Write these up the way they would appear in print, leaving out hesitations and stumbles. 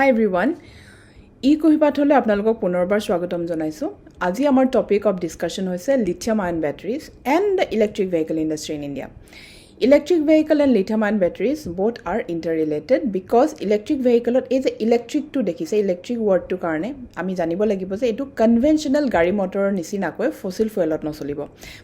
Hi everyone. E-Kohipathole আপোনালোকক পুনৰবাৰ স্বাগতম জনাইছো। আজি আমাৰ টপিক অফ ডিসকাশন হৈছে lithium ion batteries and the electric vehicle industry in India. Electric vehicle and lithium ion batteries both are interrelated because electric vehicle is electric to দেখিছে electric word to কাৰণে আমি জানিব লাগিব যে এটো conventional গাড়ী মটৰৰ নিচিনাকৈ ফসিল ফুয়েলত নচলিব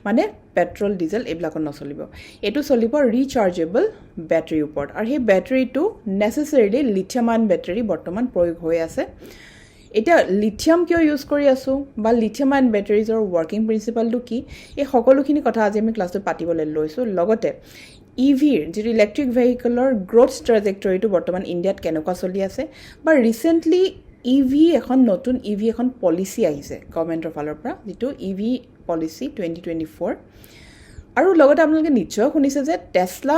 মানে পেট্ৰল ডিজেল এইবিলাকত নচলিব এটো চলিব ৰিচাৰ্জেবল ব্যাটাৰী ওপৰত আৰু সেই ব্যাটাৰীটো নেসেসাৰিলি লিথিয়াম আয়ন ব্যাটাৰী বৰ্তমান প্ৰয়োগ হৈ আছে এটা লিথিয়াম কিয় ইউজ কৰি আছো বা লিথিয়াম আয়ন ব্যাটাৰীজৰ ওয়াৰ্কিং প্ৰিন্সিপালটো কি এই সকলোখিনি কথা আজি আমি ক্লাছত পাতিবলৈ লৈছো লগতে ইভিৰ যিটো ইলেক্ট্ৰিক ভেহিকলৰ গ্ৰোথ ট্ৰেজেক্টৰীটো বৰ্তমান ইণ্ডিয়াত কেনেকুৱা চলি আছে বা ৰিসেন্টলি ইভি এখন নতুন ইভি এখন পলিচি আহিছে গভৰ্ণমেণ্টৰ ফালৰ পৰা যেটো ইভি পলিচি 2024 আৰু লগতে আপোনালোকে নিশ্চয় শুনিছে যে টেসলা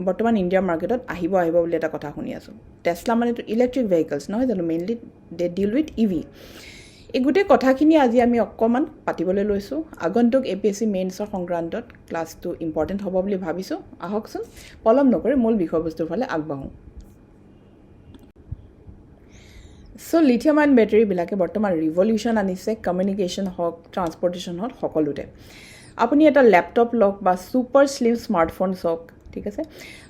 বৰ্তমান ইণ্ডিয়াৰ মাৰ্কেটত আহিব বুলি এটা কথা শুনি আছো টেসলা মানে তো ইলেক্ট্ৰিক ভেহিকলছ নহয় জানো mainly they deal with EV এই গুটে কথাখিনি আজি আমি অকমান পাতিবলৈ লৈছো আগন্তুক এপিএসসি মেইনছৰ সংক্ৰান্তত ক্লাছটো ইম্পৰ্টেন্ট হ'ব বুলি ভাবিছো আহকচোন পলম নকৰি মূল বিষয়বস্তুৰ ফালে আগবাঢ়ো সো লিথিয়াম আয়ন ব্যাটাৰী বিলাকে বৰ্তমান ৰিভলিউচন আনিছে কমিউনিকেশ্যন হক ট্ৰান্সপৰ্টেশ্যন হক সকলোতে আপুনি এটা ল্যাপটপ লক বা সুপাৰ স্লিম স্মাৰ্টফোন হক ঠিক আছে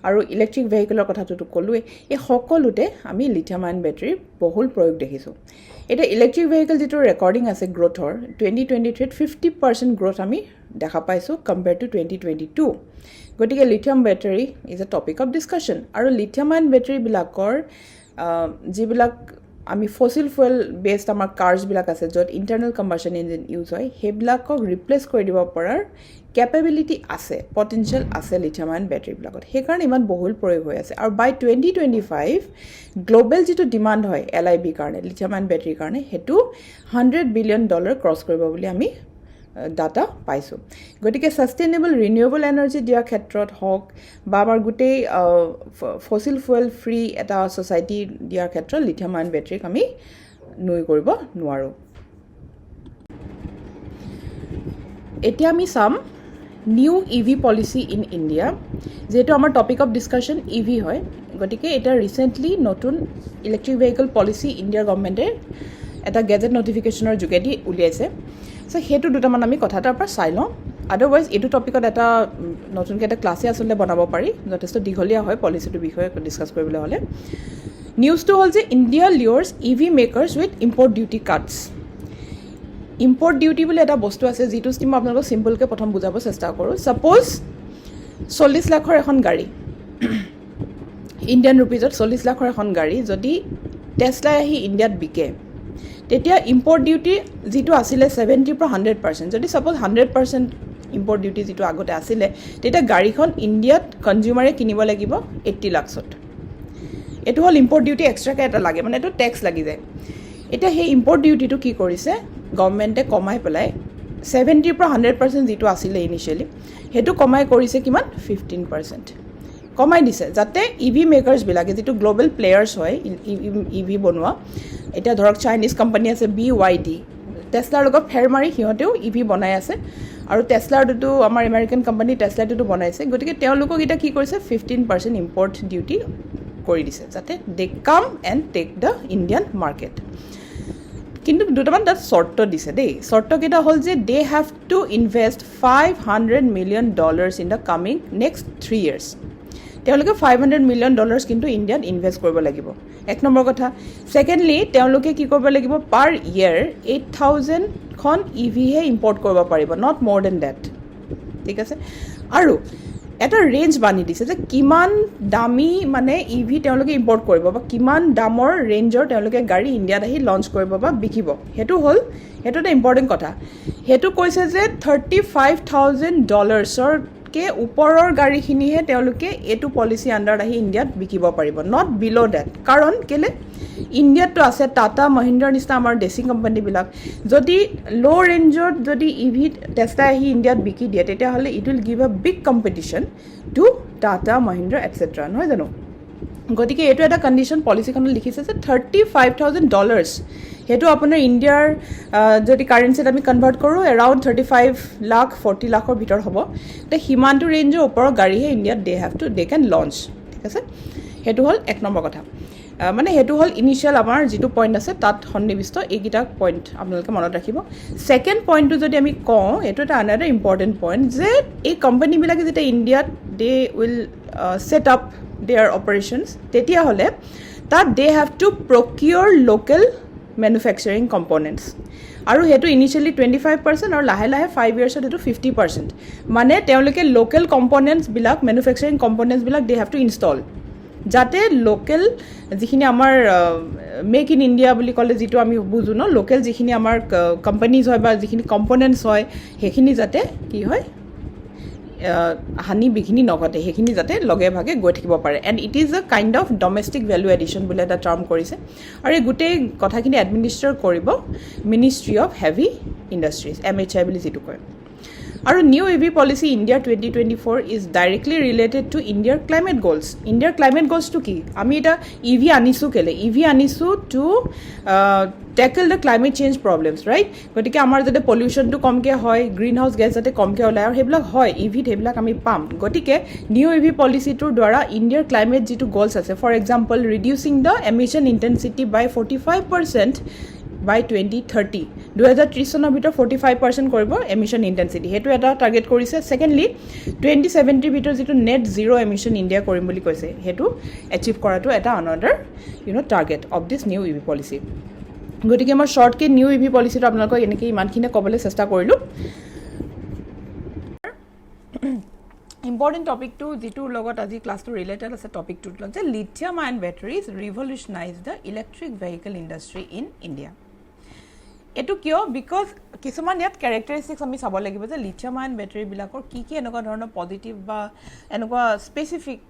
আৰু ইলেক্ট্ৰিক ভেহিকলৰ কথাটো ক'লোৱে এই সকলোতে আমি লিথিয়াম আয়ন ব্যাটাৰীৰ বহুল প্ৰয়োগ দেখিছো এটা ইলেক্ট্ৰিক ভেহিকল যেটো ৰেকৰ্ডিং আছে গ্ৰোথৰ 2023 50% গ্ৰোথ আমি দেখা পাইছো কম্পেয়াৰ টু 2022 গতিকে lithium battery is a topic of discussion আৰু লিথিয়াম আয়ন ব্যাটাৰী বিলাকৰ যিবিলাক আমি ফসিল ফুয়েল বেসড আমাৰ কাৰ্স বিলাক আছে যত ইন্টাৰনাল কম্বাসন ইঞ্জিন ইউজ হয় হেবিলাকক ৰিপ্লেস কৰি দিব পৰাৰ ক্যাপাবিলিটি আছে পটেনশিয়াল আছে লিথিয়াম আয়ন ব্যাটাৰী বিলাকত সেই কাৰণে ইমান বহুল প্ৰয়োগ হৈ আছে আৰু বাই 2025 গ্লোবাল যেটো ডিমান্ড হয় এলআইবি কাৰণে লিথিয়াম আয়ন ব্যাটাৰী কাৰণে হেতু $100 বিলিয়ন ক্ৰছ কৰিব বুলি আমি ডাটা পাইছো গতিকে সাস্টেইনেবল ৰিনিউৱেবল এনাৰ্জি দিয়া ক্ষেত্ৰত হক বা আমাৰ গুটেই ফসিল ফুয়েল ফ্ৰী এটা সোসাইটি দিয়া ক্ষেত্ৰত লিথিয়াম আয়ন ব্যাটাৰীক আমি নই কৰিব নোৱাৰো এতিয়া আমি some new EV policy in India যেটো আমাৰ টপিক অফ ডিসকাশন ইভি হয় গতিকে এটা ৰিসেন্টলি নতুন ইলেক্ট্ৰিক ভেহিকল পলিচি ইণ্ডিয়াৰ গভৰ্ণমেণ্টে এটা গেজেট নটিফিকেশনৰ যোগেদি উলিয়াইছে সো হেতু দুটামান আমি কথা তাৰ পৰা চাই লওঁ আদাৰৱাইজ এটো টপিকত এটা নতুনকৈ এটা ক্লাছে আসলে বনাব পাৰি যথেষ্ট দীঘলীয়া হয় পলিচিটো বিষয়ে ডিসকাস কৰিবলৈ হলে নিউজটো হল যে India lures EV makers with import duty cuts import duty বুলি এটা বস্তু আছে যেটো স্কিম আপোনালোকক সিম্পলকৈ প্ৰথম বুজাব চেষ্টা কৰো সাপোজ 40 লাখৰ এখন গাড়ী ইণ্ডিয়ান ৰুপিজত 40 লাখৰ এখন গাড়ী যদি টেসলা আহি ইণ্ডিয়াত বিকে তেতিয়া ইম্পৰ্ট ডিউটি যেটো আছিল 70 পৰা 100% যদি সাপোজ 100% ইম্পৰ্ট ডিউটি যেটো আগতে আছিল তেতিয়া গাড়ীখন ইণ্ডিয়াত কনজিউমাৰে কিনিব লাগিব 80 লাখত এটো হল ইম্পৰ্ট ডিউটি এক্সট্ৰাকে এটা লাগে মানে এটো ট্যাক্স লাগি যায় এটা হে ইম্পৰ্ট ডিউটিটো কি কৰিছে গভৰ্ণমেণ্টে কমাই পেলাই 70 পৰা 100% যেটো আছিল ইনিশিয়ালি হেতু কমাই কৰিছে কিমান 15% কমাই দিছে যাতে ইভি মেকাৰ্স বিলাকে যেটো গ্লোবাল প্লেয়াৰ্স হয় ইভি বনোৱা এটা ধৰক চাইনিজ কোম্পানী আছে BYD টেসলাৰ লগত ফেৰ মাৰি হিহঁতেও ইভি বনাই আছে আৰু টেসলাৰটো আমাৰ আমেৰিকান কোম্পানী টেসলাটো বনাইছে গতিকে তেওঁলোকক এটা কি কৰিছে 15% ইম্পৰ্ট ডিউটি কৰি দিছে যাতে they come and take the Indian market কিন্তু দুটামান তাত শৰ্ত দিছে দেই শৰ্ত কেইটা হল যে they have to invest $500 million in the coming next 3 years তেওঁলোকে $500 মিলিয়ন কিন্তু ইণ্ডিয়াত ইনভেষ্ট কৰিব লাগিব এক নম্বৰ কথা সেকেন্ডলি তেওঁলোকে কি কৰিব লাগিব পাৰ ইয়াৰ 8000 খন ইভি হে ইম্পৰ্ট কৰিব পাৰিব নট মোৰ দেন দ্যাট ঠিক আছে আৰু এটা ৰেঞ্জ বানি দিছে যে কিমান দামী মানে ইভি তেওঁলোকে ইম্পৰ্ট কৰিব বা কিমান দামৰ ৰেঞ্জৰ তেওঁলোকে গাড়ী ইণ্ডিয়াত আহি লঞ্চ কৰিব বা বিকিব হেতু হল হেতু এটা ইম্পৰ্টেন্ট কথা হেতু কৈছে যে $35,000 কে ওপৰৰ গাড়ীখিনিহে তেওঁলোকে এটো পলিচি আন্ডাৰ আহি ইণ্ডিয়াত বিকিব পাৰিব নট বিলো দ্যাট কাৰণ কেলে ইণ্ডিয়াটো আছে টাটা মহিন্দ্ৰাৰ নিচিনা আমাৰ দেশী কোম্পানী বিলাক যদি লো ৰেঞ্জৰ যদি ইভি টেসলা আহি ইণ্ডিয়াত বিকি দিয়ে তেতিয়া হলে it will give a big competition to Tata Mahindra etcetera নহয় জানো গতিকে এটো এটা কন্ডিশন পলিচিখনত লিখিছে যে $35,000 হেতু আপোনাৰ ইণ্ডিয়াৰ যদি কাৰেন্সিত আমি কনভাৰ্ট কৰো अराउंड 35 লাখ 40 লাখৰ ভিতৰ হ'ব তে হিমানটো ৰেঞ্জৰ ওপৰৰ গাড়ীহে ইণ্ডিয়াত দে ক্যান লঞ্চ ঠিক আছে হেতু হল এক নম্বৰ কথা মানে সেইটো হ'ল ইনিচিয়েল আমাৰ যিটো পইণ্ট আছে তাত সন্নিৱিষ্ট এইকেইটা পইণ্ট আপোনালোকে মনত ৰাখিব ছেকেণ্ড পইণ্টটো যদি আমি কওঁ এইটো এটা আনাডাৰ ইম্পৰ্টেণ্ট পইণ্ট যে এই কোম্পানীবিলাকে যেতিয়া ইণ্ডিয়াত they will set up their operations তেতিয়াহ'লে তাত they have to procure local manufacturing components আৰু সেইটো ইনিচিয়েলি 25% আৰু লাহে লাহে 5 yearsত সেইটো 50%, মানে তেওঁলোকে লোকেল কম্পনেণ্টছবিলাক মেনুফেকচাৰিং কম্পনেণ্টছবিলাক দে হেভ টু ইনষ্টল যাতে লোকেল যিখিনি আমাৰ মেক ইন ইণ্ডিয়া বুলি ক'লে যিটো আমি বুজোঁ ন লোকেল যিখিনি আমাৰ কোম্পানীজ হয় বা যিখিনি কম্পনেণ্টছ হয় সেইখিনি যাতে কি হয় হানি বিঘিনি নঘটে সেইখিনি যাতে লগে ভাগে গৈ থাকিব পাৰে and it is a kind of domestic value addition বুলি এটা টাৰ্ম কৰিছে আৰু এই গোটেই কথাখিনি এডমিনিষ্ট্ৰেট কৰিব ministry of heavy industries MHI বুলি যিটো কয় আৰু new EV policy India 2024 is directly related to ইণ্ডিয়াৰ ক্লাইমেট গ'লছ ইণ্ডিয়াৰ ক্লাইমেট গ'লছটো কি আমি এটা EV আনিছোঁ কেলে EV আনিছোঁ to tackle the climate change problems right গতিকে আমাৰ যাতে পলিউশ্যনটো কমকৈ হয় গ্ৰীণ হাউচ গেছ যাতে কমকৈ ওলায় আৰু সেইবিলাক হয় EVত সেইবিলাক আমি পাম গতিকে নিউ EV পলিচিটোৰ দ্বাৰা ইণ্ডিয়াৰ ক্লাইমেট যিটো গ'লছ আছে for example reducing the emission intensity by 45% by 2030 2030 চনৰ ভিতৰত 45% কৰিব এমিশ্যন ইণ্টেনচিটি সেইটো এটা টাৰ্গেট কৰিছে ছেকেণ্ডলি 2070 ভিতৰত যিটো নেট জিৰ' এমিশ্যন ইণ্ডিয়া কৰিম বুলি কৈছে সেইটো এচিভ কৰাটো এটা another target of this new EV policy গতিকে মই শ্বৰ্টকৈ নিউ EV পলিচিটো আপোনালোকক এনেকৈ ইমানখিনি ক'বলৈ চেষ্টা কৰিলোঁ ইম্পৰ্টেণ্ট টপিকটো যিটোৰ লগত আজি ক্লাছটো ৰিলেটেড আছে টপিকটোৰ লগত যে lithium ion batteries revolutionize the electric vehicle industry in India এইটো কিয় বিকজ কিছুমান ইয়াত কেৰেক্টাৰিষ্টিক্স আমি চাব লাগিব যে লিথিয়াম আয়ন বেটাৰীবিলাকৰ কি এনেকুৱা ধৰণৰ পজিটিভ বা এনেকুৱা স্পেচিফিক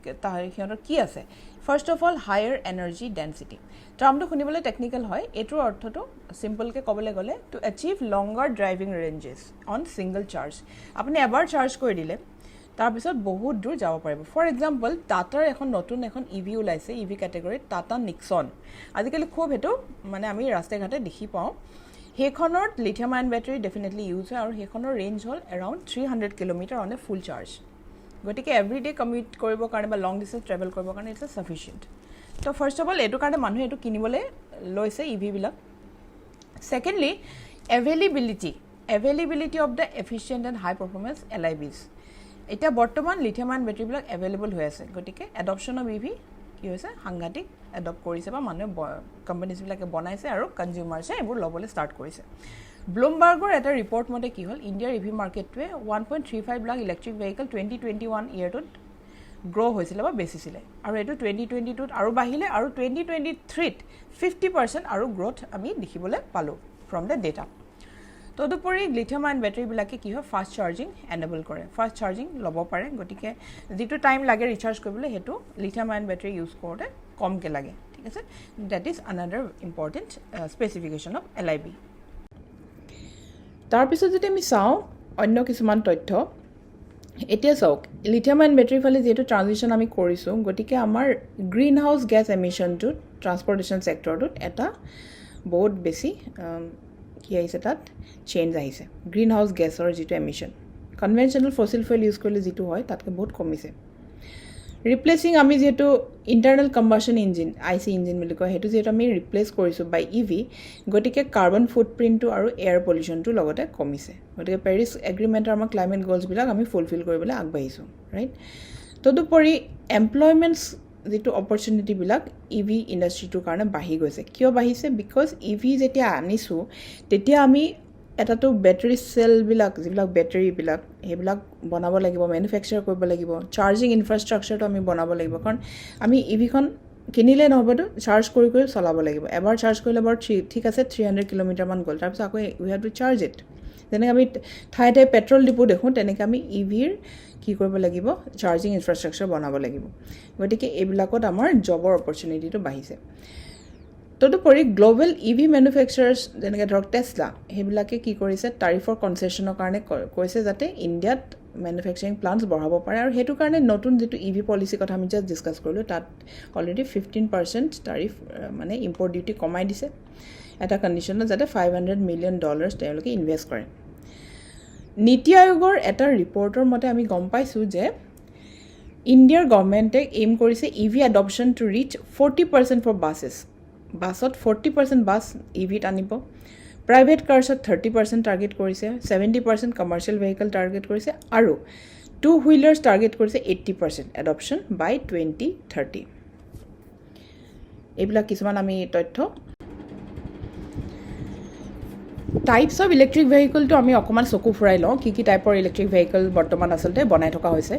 সিহঁতৰ কি আছে first of all higher energy density টাৰ্মটো শুনিবলৈ টেকনিকেল হয় এইটোৰ অৰ্থটো চিম্পলকৈ ক'বলৈ গ'লে to achieve longer driving ranges on single charge আপুনি এবাৰ চাৰ্জ কৰি দিলে তাৰপিছত বহুত দূৰ যাব পাৰিব ফৰ এক্সাম্পল টাটাৰ নতুন এখন EV ওলাইছে EV কেটেগৰীত টাটা নিক্সন আজিকালি খুব সেইটো মানে আমি ৰাস্তাই ঘাটে দেখি পাওঁ সেইখনত lithium ion battery definitely use হয় আৰু সেইখনৰ ৰেঞ্জ হ'ল around 300 kilometre on a full charge গতিকে এভৰিডে কমিউট কৰিবৰ কাৰণে বা লং ডিষ্টেঞ্চ ট্ৰেভেল কৰিবৰ কাৰণে ইটছ এ চাফিচিয়েণ্ট তো ফাৰ্ষ্ট অফ অল এইটো কাৰণে মানুহে এইটো কিনিবলৈ লৈছে EVবিলাক secondly availability of the efficient and high performance LIVs এতিয়া বৰ্তমান লিথিয়াম আয়ন বেটাৰীবিলাক এভেইলেবল হৈ আছে গতিকে এডপশ্যন অফ EV কি হৈছে সাংঘাতিক এডপ্ট কৰিছে বা মানুহে কোম্পানীজবিলাকে বনাইছে আৰু কনজিউমাৰ্ছে এইবোৰ ল'বলৈ ষ্টাৰ্ট কৰিছে ব্লুমবাৰ্গৰ এটা ৰিপৰ্ট মতে কি হ'ল ইণ্ডিয়াৰ EV মাৰ্কেটটোৱে 1.35 লাখ ইলেক্ট্ৰিক ভেহিকেল 2021 ইয়েৰটোত গ্ৰ' হৈছিলে বা বেচিছিলে আৰু এইটো 2022ত আৰু বাঢ়িলে আৰু 2023ত 50% আৰু গ্ৰ'থ আমি দেখিবলৈ পালোঁ ফ্ৰম দ্য ডেটা তদুপৰি লিথিয়াম আয়ন বেটাৰীবিলাকে কি হয় ফাষ্ট চাৰ্জিং এনেবল কৰে ফাষ্ট চাৰ্জিং ল'ব পাৰে গতিকে যিটো টাইম লাগে ৰিচাৰ্জ কৰিবলৈ সেইটো লিথিয়াম আয়ন বেটাৰী ইউজ কৰোঁতে কমকৈ লাগে ঠিক আছে that is another important specification of LIV তাৰপিছত যদি আমি চাওঁ অন্য কিছুমান তথ্য এতিয়া চাওক লিথিয়াম আয়ন বেটাৰীৰ ফালে যিহেতু ট্ৰানজিশ্যন আমি কৰিছোঁ গতিকে আমাৰ গ্ৰীণ হাউচ গেছ এমিশ্যনটোত ট্ৰান্সপৰ্টেশ্যন ছেক্টৰটোত এটা বহুত বেছি কি আহিছে তাত চেঞ্জ আহিছে গ্ৰীণ হাউচ গেছৰ যিটো emission conventional fossil fuel use কৰিলে যিটো হয় তাতকৈ বহুত কমিছে ৰিপ্লেচিং আমি যিহেতু ইণ্টাৰনেল কম্বাশ্যন ইঞ্জিন IC ইঞ্জিন বুলি কয় সেইটো যিহেতু আমি ৰিপ্লেচ কৰিছোঁ বাই EV গতিকে কাৰ্বন ফুটপ্ৰিণ্টটো আৰু এয়াৰ পলিউশ্যনটো লগতে কমিছে গতিকে পেৰিছ এগ্ৰিমেণ্টৰ আমাৰ ক্লাইমেট গ'লছবিলাক আমি ফুলফিল কৰিবলৈ আগবাঢ়িছোঁ ৰাইট তদুপৰি এমপ্লয়মেণ্টছ যিটো অপৰচুনিটিবিলাক EV ইণ্ডাষ্ট্ৰিটোৰ কাৰণে বাঢ়ি গৈছে কিয় বাঢ়িছে বিকজ EV যেতিয়া আনিছোঁ তেতিয়া আমি এটাতো বেটাৰী চেলবিলাক যিবিলাক বেটাৰীবিলাক সেইবিলাক বনাব লাগিব মেনুফেকচাৰ কৰিব লাগিব চাৰ্জিং ইনফ্ৰাষ্ট্ৰাকচাৰটো আমি বনাব লাগিব কাৰণ আমি EVখন কিনিলে নহ'বতো চাৰ্জ কৰি কৰি চলাব লাগিব এবাৰ চাৰ্জ কৰিলে বাৰু ঠিক আছে 300 কিলোমিটাৰমান গ'ল তাৰপিছত আকৌ উই হেভ টু চাৰ্জ ইট যেনেকৈ আমি ঠায়ে ঠায়ে পেট্ৰল ডিপু দেখোঁ তেনেকৈ আমি EVৰ কি কৰিব লাগিব চাৰ্জিং ইনফ্ৰাষ্ট্ৰাকচাৰ বনাব লাগিব গতিকে এইবিলাকত আমাৰ জবৰ অপৰচুনিটিটো বাঢ়িছে তদুপৰি গ্ল'বেল EV মেনুফেকচাৰাৰ্ছ যেনেকৈ ধৰক টেছলা সেইবিলাকে কি কৰিছে টাৰিফৰ কনচেশ্যনৰ কাৰণে কৈছে যাতে ইণ্ডিয়াত মেনুফেকচাৰিং প্লাণ্টছ বঢ়াব পাৰে আৰু সেইটো কাৰণে নতুন যিটো EV পলিচি কথা আমি জাষ্ট ডিছকাছ কৰিলোঁ তাত অলৰেডি 15% টাৰিফ মানে ইম্পৰ্ট ডিউটি কমাই দিছে এটা কণ্ডিশ্যনত যাতে $500 মিলিয়ন তেওঁলোকে ইনভেষ্ট কৰে নীতি আয়োগৰ এটা ৰিপৰ্টৰ মতে আমি গম পাইছোঁ যে ইণ্ডিয়াৰ গভৰ্ণমেণ্টে এইম কৰিছে EV adoption to reach 40% for buses বাছত 40% বাছ EVত আনিব প্ৰাইভেট কাৰ্ছত 30% টাৰ্গেট কৰিছে 70% কমাৰ্চিয়েল ভেহিকল টাৰ্গেট কৰিছে আৰু টু হুইলাৰ্ছ টাৰ্গেট কৰিছে 80% এডপশ্যন বাই 2030 এইবিলাক কিছুমান আমি তথ্য টাইপছ অফ ইলেক্ট্ৰিক ভেহিকলটো আমি অকণমান চকু ফুৰাই লওঁ কি টাইপৰ ইলেক্ট্ৰিক ভেহিকল বৰ্তমান আচলতে বনাই থকা হৈছে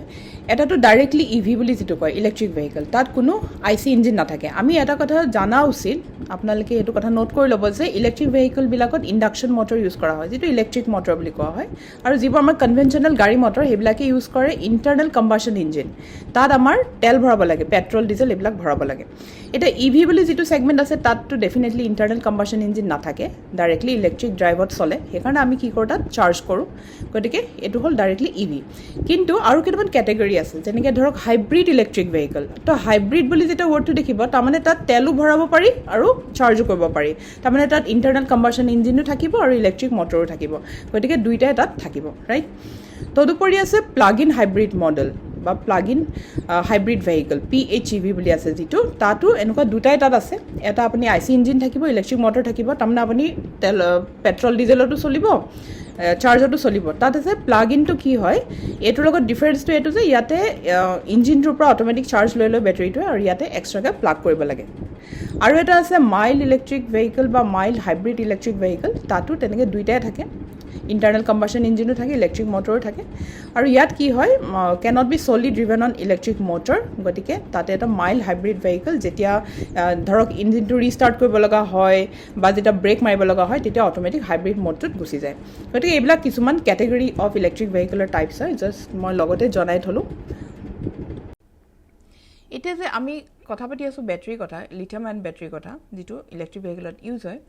এটাটো ডাইৰেক্টলি EV বুলি যিটো কয় ইলেক্ট্ৰিক ভেহিকল তাত কোনো IC ইঞ্জিন নাথাকে আমি এটা কথা জানা উচিত আপোনালোকে এইটো কথা নোট কৰি ল'ব যে ইলেক্ট্ৰিক ভেহিকলবিলাকত ইণ্ডাকশ্যন মটৰ ইউজ কৰা হয় যিটো ইলেক্ট্ৰিক মটৰ বুলি কোৱা হয় আৰু যিবোৰ আমাৰ কনভেনশ্যনেল গাড়ী মটৰ সেইবিলাকে ইউজ কৰে ইণ্টাৰনেল কম্বাশ্যন ইঞ্জিন তাত আমাৰ তেল ভৰাব লাগে পেট্ৰল ডিজেল এইবিলাক ভৰাব লাগে এতিয়া EV বুলি যিটো ছেগমেণ্ট আছে তাততো ডেফিনেটলি ইণ্টাৰনেল কম্বাশ্যন ইঞ্জিন নাথাকে ডাইৰেক্টলি ইলেক্ট্ৰিক ড্ৰাইভত চলে সেইকাৰণে আমি কি কৰোঁ তাত চাৰ্জ কৰোঁ গতিকে এইটো হ'ল ডাইৰেক্টলি EV কিন্তু আৰু কেইটামান কেটেগৰী আছে যেনেকৈ ধৰক হাইব্ৰিড ইলেক্ট্ৰিক ভেহিকল তো হাইব্ৰিড বুলি যেতিয়া ৱৰ্ডটো দেখিব তাৰমানে তাত তেলো ভৰাব পাৰি আৰু চাৰ্জো কৰিব পাৰি তাৰমানে তাত ইণ্টাৰনেল কম্বাশ্যন ইঞ্জিনো থাকিব আৰু ইলেক্ট্ৰিক মটৰো থাকিব গতিকে দুইটাই তাত থাকিব ৰাইট তদুপৰি আছে প্লাগ ইন হাইব্ৰিড মডেল বা plug in hybrid vehicle PHEV বুলি আছে যিটো তাতো এনেকুৱা দুটাই তাত আছে এটা আপুনি IC ইঞ্জিন থাকিব ইলেক্ট্ৰিক মটৰ থাকিব তাৰমানে আপুনি তেল পেট্ৰল ডিজেলতো চলিব চাৰ্জতো চলিব তাত আছে প্লাগ ইনটো কি হয় এইটোৰ লগত ডিফাৰেঞ্চটো এইটো যে ইয়াতে ইঞ্জিনটোৰ পৰা অট'মেটিক চাৰ্জ লৈ বেটাৰীটোৱে আৰু ইয়াতে এক্সট্ৰাকৈ প্লাগ কৰিব লাগে আৰু এটা আছে মাইল্ড ইলেক্ট্ৰিক ভেহিকল বা মাইল্ড হাইব্ৰিড ইলেক্ট্ৰিক ভেহিকল তাতো তেনেকৈ দুইটাই থাকে ইণ্টাৰনেল কম্বাশ্যন ইঞ্জিনো থাকে ইলেক্ট্ৰিক মটৰো থাকে আৰু ইয়াত কি হয় কেনট বি চলি ড্ৰিভেন অন ইলেক্ট্ৰিক মটৰ গতিকে তাতে এটা মাইল্ড হাইব্ৰিড ভেহিকল যেতিয়া ধৰক ইঞ্জিনটো ৰিষ্টাৰ্ট কৰিব লগা হয় বা যেতিয়া ব্ৰেক মাৰিব লগা হয় তেতিয়া অট'মেটিক হাইব্ৰিড মডটোত গুচি যায় গতিকে এইবিলাক কিছুমান কেটেগৰী অফ ইলেক্ট্ৰিক ভেহিকলৰ টাইপছ হয় জাষ্ট মই লগতে জনাই থ'লোঁ এতিয়া যে আমি কথা পাতি আছোঁ বেটাৰীৰ কথা লিথিয়াম আয়ন বেটাৰীৰ কথা যিটো ইলেক্ট্ৰিক ভেহিকলত ইউজ হয়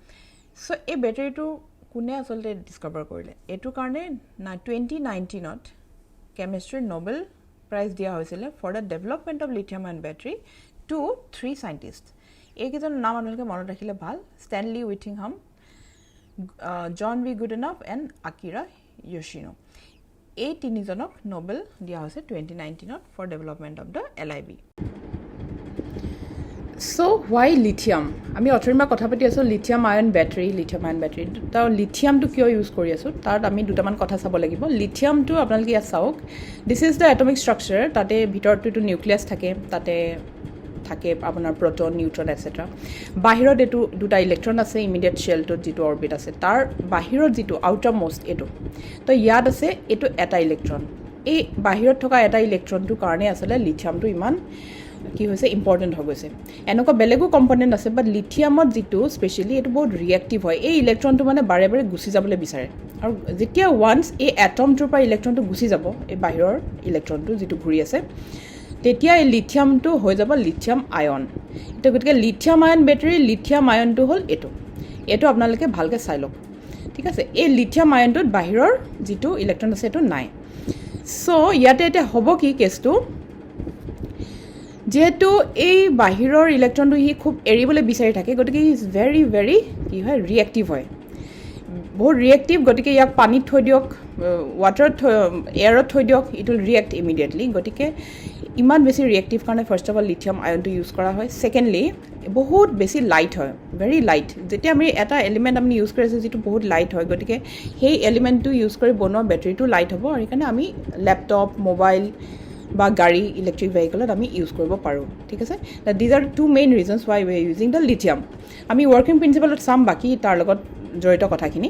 চ' এই বেটাৰীটো কোনে আচলতে ডিছকভাৰ কৰিলে এইটোৰ কাৰণে 2019ত কেমিষ্ট্ৰিৰ নোবেল প্ৰাইজ দিয়া হৈছিলে for the development of lithium ion battery to 3 scientist এইকেইজনৰ নাম আপোনালোকে মনত ৰাখিলে ভাল Stanley Whittingham John B Goodenough and Akira Yoshino এই তিনিজনক নোবেল দিয়া হৈছে 2019ত for development of the LIV so' why lithium আমি অথৰিমা কথা পাতি আছোঁ লিথিয়াম আয়ন বেটাৰী তাৰ লিথিয়ামটো কিয় ইউজ কৰি আছোঁ তাত আমি দুটামান কথা চাব লাগিব লিথিয়ামটো আপোনালোকে ইয়াত চাওক this is the atomic structure তাতে ভিতৰতটো নিউক্লিয়াছ থাকে তাতে থাকে আপোনাৰ প্ৰটন নিউট্ৰন এটচেট্ৰা বাহিৰত এইটো দুটা ইলেক্ট্ৰন আছে ইমিডিয়েট শ্বেলটোত যিটো অৰ্বিট আছে তাৰ বাহিৰত যিটো আউটাৰ মোষ্ট এইটো তো ইয়াত আছে এইটো এটা ইলেক্ট্ৰন এই বাহিৰত থকা এটা ইলেক্ট্ৰনটোৰ কাৰণে আচলতে লিথিয়ামটো ইমান কি হৈছে ইম্পৰ্টেণ্ট হৈ গৈছে এনেকুৱা বেলেগো কম্পনেণ্ট আছে বাট লিথিয়ামত যিটো স্পেচিয়েলি এইটো বহুত ৰিয়েক্টিভ হয় এই ইলেক্ট্ৰনটো মানে বাৰে বাৰে গুচি যাবলৈ বিচাৰে আৰু যেতিয়া ওৱান্স এই এটমটোৰ পৰা ইলেক্ট্ৰনটো গুচি যাব এই বাহিৰৰ ইলেক্ট্ৰনটো যিটো ঘূৰি আছে তেতিয়া এই লিথিয়ামটো হৈ যাব লিথিয়াম আয়ন এতিয়া গতিকে লিথিয়াম আয়ন বেটাৰী লিথিয়াম আয়নটো হ'ল এইটো আপোনালোকে ভালকৈ চাই লওক ঠিক আছে এই লিথিয়াম আয়নটোত বাহিৰৰ যিটো ইলেক্ট্ৰন আছে এইটো নাই চ' ইয়াতে এতিয়া হ'ব কি কেছটো যেহেতু এই বাহিৰৰ ইলেক্ট্ৰনটো সি খুব এৰিবলৈ বিচাৰি থাকে গতিকে ই ইজ ভেৰি ভেৰি কি হয় ৰিয়েক্টিভ হয় বহুত ৰিয়েক্টিভ গতিকে ইয়াক পানীত থৈ দিয়ক ৱাটাৰত এয়াৰত থৈ দিয়ক ইট উইল ৰিয়েক্ট ইমিডিয়েটলি গতিকে ইমান বেছি ৰিয়েক্টিভ কাৰণে ফাৰ্ষ্ট অফ অল লিথিয়াম আয়নটো ইউজ কৰা হয় ছেকেণ্ডলি বহুত বেছি লাইট হয় ভেৰি লাইট যেতিয়া আমি এটা এলিমেণ্ট আমি ইউজ কৰি আছোঁ যিটো বহুত লাইট হয় গতিকে সেই এলিমেণ্টটো ইউজ কৰি বনোৱা বেটাৰীটো লাইট হ'ব আৰু সেইকাৰণে আমি লেপটপ মোবাইল বা গাড়ী ইলেক্ট্ৰিক ভেহিকলত আমি ইউজ কৰিব পাৰোঁ ঠিক আছে these are two main reasons why we are using the lithium আমি ৱৰ্কিং প্ৰিন্সিপালত চাম বাকী তাৰ লগত জড়িত কথাখিনি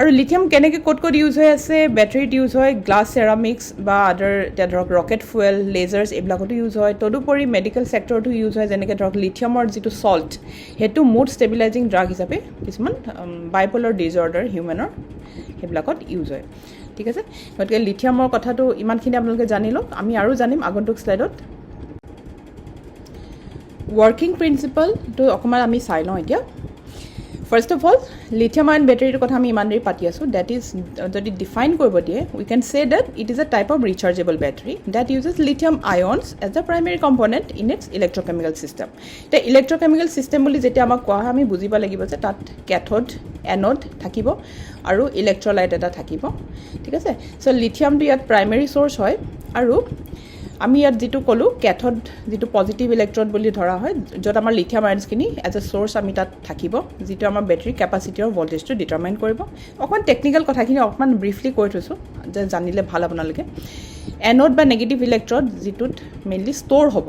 আৰু লিথিয়াম কেনেকৈ ক'ত ইউজ হৈ আছে বেটাৰীত ইউজ হয় গ্লাছ চেৰামিক্স বা আদাৰ এতিয়া ধৰক ৰকেট ফুৱেল লেজাৰ্ছ এইবিলাকতো ইউজ হয় তদুপৰি মেডিকেল ছেক্টৰতো ইউজ হয় যেনেকৈ ধৰক লিথিয়ামৰ যিটো চল্ট সেইটো মুড ষ্টেবিলাইজিং ড্ৰাগ হিচাপে কিছুমান বাইপ'লাৰ ডিজঅৰ্ডাৰ হিউমেনৰ সেইবিলাকত ইউজ হয় ঠিক আছে গতিকে লিথিয়ামৰ কথাটো ইমানখিনি আপোনালোকে জানি লওক আমি আৰু জানিম আগন্তুক শ্লাইডত ৱৰ্কিং প্ৰিন্সিপালটো অকণমান আমি চাই লওঁ এতিয়া ফাৰ্ষ্ট অফ অল লিথিয়াম আয়ন বেটাৰীটোৰ কথা আমি ইমান দেৰি পাতি আছোঁ ডেট ইজ যদি ডিফাইন কৰিব দিয়ে we can say that it is a type of rechargeable battery that uses lithium ions as the primary component in its electrochemical system এতিয়া ইলেক্ট্ৰকেমিকেল ছিষ্টেম বুলি যেতিয়া আমাক কোৱা হয় আমি বুজিব লাগিব যে তাত কেথড এনড থাকিব আৰু ইলেক্ট্ৰলাইট এটা থাকিব ঠিক আছে চ' লিথিয়ামটো ইয়াত প্ৰাইমেৰী চ'ৰ্চ হয় আৰু আমি ইয়াত যিটো ক'লোঁ কেথড যিটো পজিটিভ ইলেক্ট্ৰড বুলি ধৰা হয় য'ত আমাৰ লিথিয়াম আয়নছখিনি এজ এ চ'ৰ্চ আমি তাত থাকিব যিটো আমাৰ বেটাৰী কেপাচিটি আৰু ভল্টেজটো ডিটাৰমাইন কৰিব অকণমান টেকনিকেল কথাখিনি অকণমান ব্ৰিফলি কৈ থৈছোঁ যে জানিলে ভাল আপোনালোকে এন'ড বা নেগেটিভ ইলেক্ট্ৰড যিটোত মেইনলি ষ্ট'ৰ হ'ব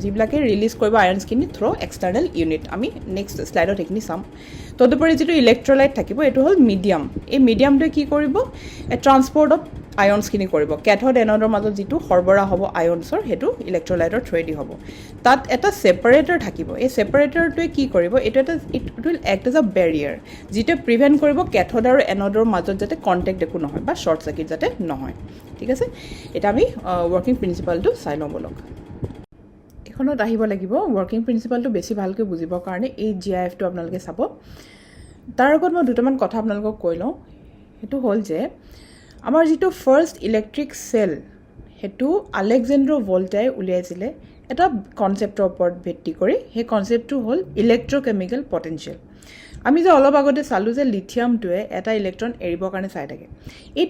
যিবিলাকে ৰিলিজ কৰিব আয়নছখিনি থ্ৰু এক্সটাৰ্নেল ইউনিট আমি নেক্সট শ্লাইডত সেইখিনি চাম তদুপৰি যিটো ইলেক্ট্ৰলাইট থাকিব এইটো হ'ল মিডিয়াম এই মিডিয়ামটোৱে কি কৰিব ট্ৰান্সপৰ্ট অফ আয়নছখিনি কৰিব কেথড এন'ডৰ মাজত যিটো সৰবৰাহ হ'ব আয়নছৰ সেইটো ইলেক্ট্ৰলাইটৰ থ্ৰুৱেদি হ'ব তাত এটা ছেপাৰেটৰ থাকিব এই ছেপাৰেটৰটোৱে কি কৰিব এইটো এটা it will act as a Barrier যিটোৱে প্ৰিভেণ্ট কৰিব কেথড আৰু এন'ডৰ মাজত যাতে কণ্টেক্ট একো নহয় বা শ্বৰ্ট চাৰ্কিট যাতে নহয় ঠিক আছে এতিয়া আমি ৱৰ্কিং প্ৰিন্সিপালটো চাই লওঁ বলক এইখনত আহিব লাগিব ৱৰ্কিং প্ৰিন্সিপালটো বেছি ভালকৈ বুজিবৰ কাৰণে এই GIF-টো আপোনালোকে চাব তাৰ আগত মই দুটামান কথা আপোনালোকক কৈ লওঁ সেইটো হ'ল যে আমাৰ যিটো ফাৰ্ষ্ট ইলেক্ট্ৰিক চেল সেইটো আলেকজেণ্ডাৰ ভল্টাই উলিয়াইছিলে এটা কনচেপ্টৰ ওপৰত ভিত্তি কৰি সেই কনচেপ্টটো হ'ল ইলেক্ট্ৰকেমিকেল পটেনচিয়েল আমি যে অলপ আগতে চালোঁ যে লিথিয়ামটোৱে এটা ইলেক্ট্ৰন এৰিবৰ কাৰণে চাই থাকে এই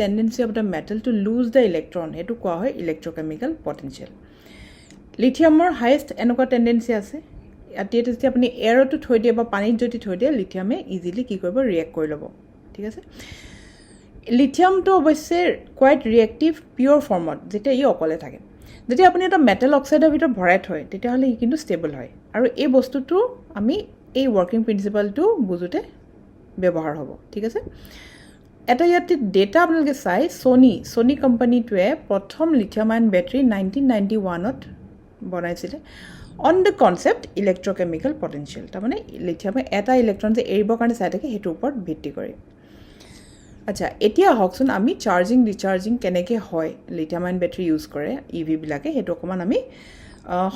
tendency of the metal to lose the electron সেইটো কোৱা হয় ইলেক্ট্ৰকেমিকেল পটেনচিয়েল লিথিয়ামৰ হায়েষ্ট এনেকুৱা টেণ্ডেঞ্চি আছে এতিয়া যদি আপুনি এয়াৰতো থৈ দিয়ে বা পানীত যদি থৈ দিয়ে লিথিয়ামে ইজিলি কি কৰিব ৰিয়েক্ট কৰি ল'ব ঠিক আছে লিথিয়ামটো অৱশ্যে কোৱাইট ৰিয়েক্টিভ পিয়'ৰ ফৰ্মত যেতিয়া ই অকলে থাকে যদি আপুনি এটা মেটেল অক্সাইডৰ ভিতৰত ভৰাই থয় তেতিয়াহ'লে ই কিন্তু ষ্টেবল হয় আৰু এই বস্তুটো আমি এই ৱৰ্কিং প্ৰিন্সিপালটো বুজোতে ব্যৱহাৰ হ'ব ঠিক আছে এটা ইয়াতে ডেটা আপোনালোকে চাই ছনী কোম্পানীটোৱে প্ৰথম লিথিয়াম আয়ন বেটাৰী 1991ত বনাইছিলে অন দ্য কনচেপ্ট ইলেক্ট্ৰকেমিকেল পটেনচিয়েল তাৰমানে লিথিয়ামে এটা ইলেক্ট্ৰন যে এৰিবৰ কাৰণে চাই থাকে সেইটোৰ ওপৰত ভিত্তি কৰি আচ্ছা এতিয়া আহকচোন আমি চাৰ্জিং ডিচাৰ্জিং কেনেকৈ হয় লিথিয়াম আয়ন বেটাৰী ইউজ কৰে ইভিবিলাকে সেইটো অকণমান আমি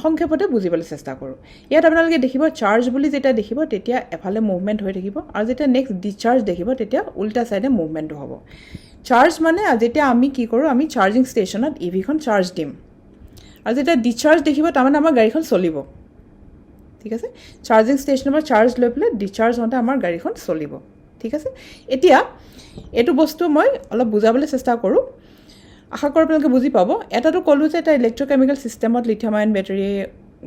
সংক্ষেপতে বুজিবলৈ চেষ্টা কৰোঁ ইয়াত আপোনালোকে দেখিব চাৰ্জ বুলি যেতিয়া দেখিব তেতিয়া এফালে মুভমেণ্ট হৈ থাকিব আৰু যেতিয়া নেক্সট ডিচাৰ্জ দেখিব তেতিয়া উল্টা ছাইডে মুভমেণ্টটো হ'ব চাৰ্জ মানে যেতিয়া আমি কি কৰোঁ আমি চাৰ্জিং ষ্টেচনত ইভিখন চাৰ্জ দিম আৰু যেতিয়া ডিচাৰ্জ দেখিব তাৰমানে আমাৰ গাড়ীখন চলিব ঠিক আছে চাৰ্জিং ষ্টেচনৰ পৰা চাৰ্জ লৈ পেলাই ডিচাৰ্জ হওঁতে আমাৰ গাড়ীখন চলিব ঠিক আছে এতিয়া এইটো বস্তু মই অলপ বুজাবলৈ চেষ্টা কৰোঁ আশা কৰোঁ আপোনালোকে বুজি পাব এটাতো ক'লোঁ যে এটা ইলেক্ট্ৰকেমিকেল ছিষ্টেমত লিথিয়াম আয়ন বেটাৰীয়ে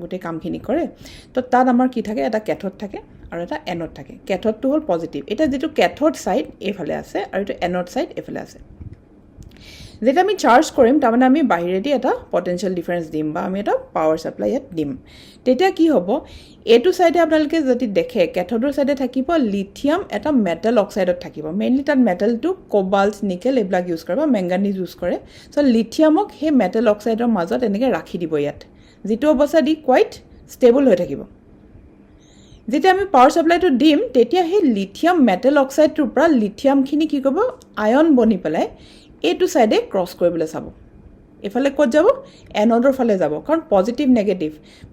গোটেই কামখিনি কৰে তো তাত আমাৰ কি থাকে এটা কেথড থাকে আৰু এটা এনড থাকে কেথডটো হ'ল পজিটিভ এতিয়া যিটো কেথড ছাইড এইফালে আছে আৰু এইটো এনড ছাইড এইফালে আছে যেতিয়া আমি চাৰ্জ কৰিম তাৰমানে আমি বাহিৰেদি এটা পটেনচিয়েল ডিফাৰেঞ্চ দিম বা আমি এটা পাৱাৰ ছাপ্লাই ইয়াত দিম তেতিয়া কি হ'ব এইটো ছাইডে আপোনালোকে যদি দেখে কেথডৰ ছাইডে থাকিব লিথিয়াম এটা মেটেল অক্সাইডত থাকিব মেইনলি তাত মেটেলটো কোবাল্ট নিকেল এইবিলাক ইউজ কৰে বা মেংগানিজ ইউজ কৰে চ' লিথিয়ামক সেই মেটেল অক্সাইডৰ মাজত এনেকৈ ৰাখি দিব ইয়াত যিটো অৱস্থাত ই কোৱাইট ষ্টেবল হৈ থাকিব যেতিয়া আমি পাৱাৰ ছাপ্লাইটো দিম তেতিয়া সেই লিথিয়াম মেটেল অক্সাইডটোৰ পৰা লিথিয়ামখিনি কি কৰিব আয়ন বনি পেলাই এইটো ছাইডে ক্ৰছ কৰিবলৈ চাব এফালে ক'ত যাব এনডৰ ফালে যাব কাৰণ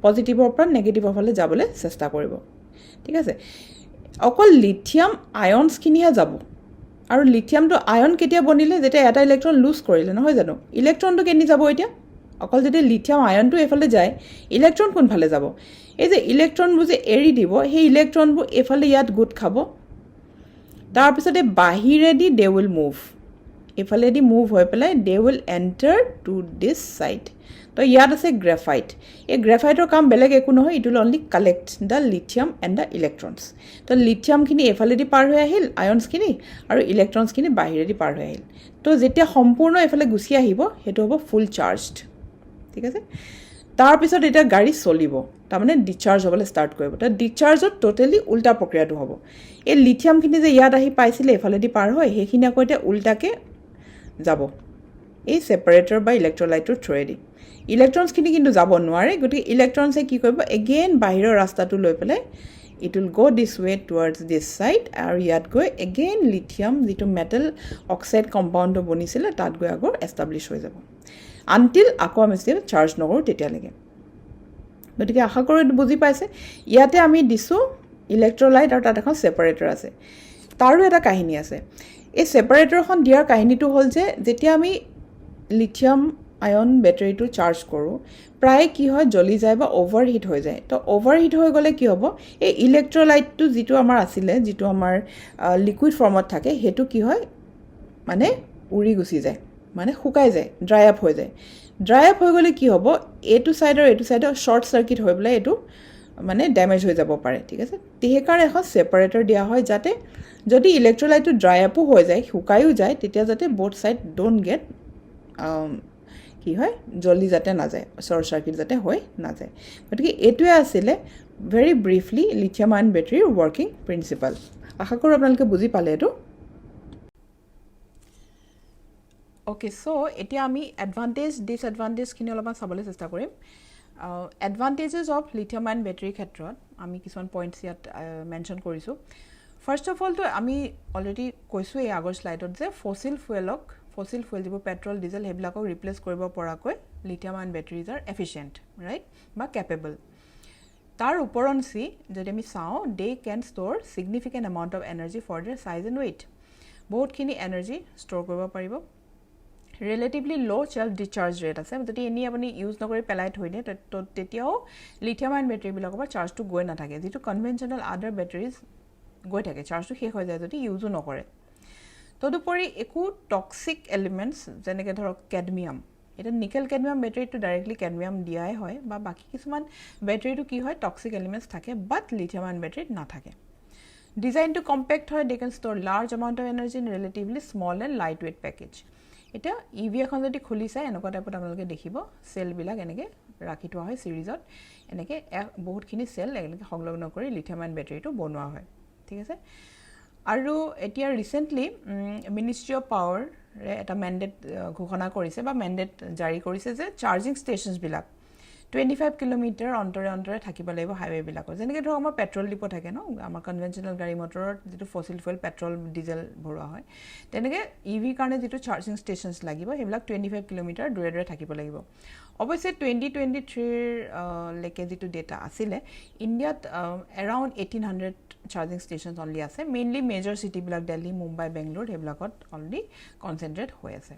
পজিটিভৰ পৰা নেগেটিভৰ ফালে যাবলৈ চেষ্টা কৰিব ঠিক আছে অকল লিথিয়াম আয়নছখিনিহে যাব আৰু লিথিয়ামটো আয়ন কেতিয়া বনিলে যেতিয়া এটা ইলেক্ট্ৰন লুজ কৰিলে নহয় জানো ইলেক্ট্ৰনটো কেনি যাব এতিয়া অকল যদি লিথিয়াম আয়নটো এইফালে যায় ইলেক্ট্ৰন কোনফালে যাব এই যে ইলেক্ট্ৰনবোৰ যে এৰি দিব সেই ইলেক্ট্ৰনবোৰ এইফালে ইয়াত গোট খাব তাৰপিছতে বাহিৰেদি দে উইল মুভ এইফালেদি মুভ হৈ পেলাই they will enter two this side তো ইয়াত আছে গ্ৰেফাইট এই গ্ৰেফাইটৰ কাম বেলেগ একো নহয় it will only collect the lithium and the electrons তো লিথিয়ামখিনি এইফালেদি পাৰ হৈ আহিল আয়নছখিনি আৰু ইলেক্ট্ৰনছখিনি বাহিৰেদি পাৰ হৈ আহিল তো যেতিয়া সম্পূৰ্ণ এইফালে গুচি আহিব সেইটো হ'ব ফুল চাৰ্জড ঠিক আছে তাৰপিছত এতিয়া গাড়ী চলিব তাৰমানে ডিচাৰ্জ হ'বলৈ ষ্টাৰ্ট কৰিব তো ডিচাৰ্জত টোটেলি উল্টা প্ৰক্ৰিয়াটো হ'ব এই লিথিয়ামখিনি যে ইয়াত আহি পাইছিলে এইফালেদি পাৰ হয় সেইখিনি আকৌ এতিয়া উল্টাকৈ যাব এই ছেপাৰেটৰ বা ইলেক্ট্ৰলাইটৰ থ্ৰুৱেদি ইলেক্ট্ৰনছখিনি কিন্তু যাব নোৱাৰে গতিকে ইলেক্ট্ৰনছে কি কৰিব এগেইন বাহিৰৰ ৰাস্তাটো লৈ পেলাই ইট উইল গ' দিছ ৱে টুৱাৰ্ডছ দিছ ছাইড আৰু ইয়াত গৈ এগেইন লিথিয়াম যিটো মেটেল অক্সাইড কম্পাউণ্ডটো বনিছিলে তাত গৈ আকৌ এষ্টাব্লিছ হৈ যাব আনটিল আকৌ আমি চাৰ্জ নকৰোঁ তেতিয়ালৈকে গতিকে আশা কৰোঁ এইটো বুজি পাইছে ইয়াতে আমি দিছোঁ ইলেক্ট্ৰলাইট আৰু তাত এখন ছেপাৰেটৰ আছে তাৰো এটা কাহিনী আছে এই ছেপাৰেটৰখন দিয়াৰ কাহিনীটো হ'ল যে যেতিয়া আমি লিথিয়াম আয়ন বেটাৰীটো চাৰ্জ কৰোঁ প্ৰায় কি হয় জ্বলি যায় বা অভাৰহিট হৈ যায় তো অভাৰহিট হৈ গ'লে কি হ'ব এই ইলেক্ট্ৰলাইটটো যিটো আমাৰ আছিলে যিটো আমাৰ লিকুইড ফৰ্মত থাকে সেইটো কি হয় মানে উৰি গুচি যায় মানে শুকাই যায়, ড্ৰাই আপ হৈ যায়। ড্ৰাই আপ হৈ গ'লে কি হ'ব, এইটো ছাইডৰ শ্বৰ্ট চাৰ্কিট হৈ পেলাই এইটো মানে ডেমেজ হৈ যাব পাৰে, ঠিক আছে। সেইকাৰণে এখন ছেপাৰেটৰ দিয়া হয়, যাতে যদি ইলেক্ট্ৰলাইটটো ড্ৰাই আপো হৈ যায়, শুকায়ো যায়, তেতিয়া যাতে বোথ ছাইড ডোণ্ট গেট কি হয়, জল্দি যাতে নাযায়, শ্বৰ্ট চাৰ্কিট যাতে হৈ নাযায়। গতিকে এইটোৱে আছিলে ভেৰি ব্ৰিফলি লিথিয়াম আয়ন বেটাৰীৰ ৱৰ্কিং প্ৰিন্সিপাল। আশা কৰোঁ আপোনালোকে বুজি পালে এইটো। অ'কে, চ' এতিয়া আমি এডভান্টেজ ডিছএডভান্টেজখিনি অলপমান চাবলৈ চেষ্টা কৰিম। এডভান্টেজেছ অফ লিথিয়াম আয়ন বেটাৰীৰ ক্ষেত্ৰত আমি কিছুমান পইণ্টছ ইয়াত মেনশ্যন কৰিছোঁ। ফাৰ্ষ্ট অফ অলটো আমি অলৰেডি কৈছোঁ এই আগৰ শ্লাইডত যে ফচিল ফুৱেল যিবোৰ পেট্ৰল ডিজেল সেইবিলাকক ৰিপ্লেচ কৰিব পৰাকৈ lithium ion batteries are efficient, right, বা কেপেবল। তাৰ ওপৰঞ্চি যদি আমি চাওঁ, they can store significant amount of energy for their size and weight. বহুতখিনি এনাৰ্জি ষ্ট'ৰ কৰিব পাৰিব। ৰিলেটিভলি ল' ছেল্ফ ডিচাৰ্জ ৰেট আছে। যদি এনেই আপুনি ইউজ নকৰি পেলাই থৈ দিয়ে তেতিয়াও লিথিয়াম আয়ন বেটাৰীবিলাকৰ পৰা চাৰ্জটো গৈ নাথাকে, যিটো কনভেনশ্যনেল আদাৰ বেটাৰীজ গৈ থাকে, চাৰ্জটো শেষ হৈ যায় যদি ইউজো নকৰে। তদুপৰি একো টক্সিক এলিমেণ্টছ যেনেকৈ ধৰক কেডমিয়াম, এতিয়া নিকেল কেডমিয়াম বেটাৰীটো ডাইৰেক্টলি কেডমিয়াম দিয়াই হয়, বা বাকী কিছুমান বেটাৰীটো কি হয় টক্সিক এলিমেণ্টছ থাকে, বাট লিথিয়াম আয়ন বেটাৰীত নাথাকে। ডিজাইনটো কম্পেক্ট হয়, they can store large amount of energy in relatively small and light weight package. এতিয়া ইভি এখন যদি খুলি চায় এনেকুৱা টাইপত আপোনালোকে দেখিব, চেলবিলাক এনেকৈ ৰাখি থোৱা হয় চিৰিজত, এনেকৈ বহুতখিনি চেল এনেকৈ সংলগ্ন কৰি লিথিয়াম আয়ন বেটাৰীটো বনোৱা হয়, ঠিক আছে। আৰু এতিয়া ৰিচেণ্টলি মিনিষ্ট্ৰি অফ পাৱাৰে এটা মেণ্ডেট ঘোষণা কৰিছে বা মেণ্ডেট জাৰি কৰিছে যে চাৰ্জিং ষ্টেচনছবিলাক 25 কিলোমিটাৰ অন্তৰে অন্তৰে থাকিব লাগিব হাইৱেবিলাকত। যেনেকৈ ধৰক আমাৰ পেট্ৰল ডিপো থাকে ন, আমাৰ কনভেনশ্যনেল গাড়ী মটৰত যিটো ফচিল ফুৱেল পেট্ৰল ডিজেল ভৰোৱা হয়, তেনেকৈ ইভিৰ কাৰণে যিটো চাৰ্জিং ষ্টেচনছ লাগিব সেইবিলাক 25 কিলোমিটাৰ দূৰে দূৰে থাকিব লাগিব। অৱশ্যে 2023লৈকে যিটো ডেটা আছিলে, ইণ্ডিয়াত এৰাউণ্ড 1800 চাৰ্জিং ষ্টেচনছ অনলি আছে। মেইনলি মেজৰ চিটিবিলাক দিল্লী, মুম্বাই, বেংগলোৰ সেইবিলাকত অলৰেডি কনচেনট্ৰেট হৈ আছে।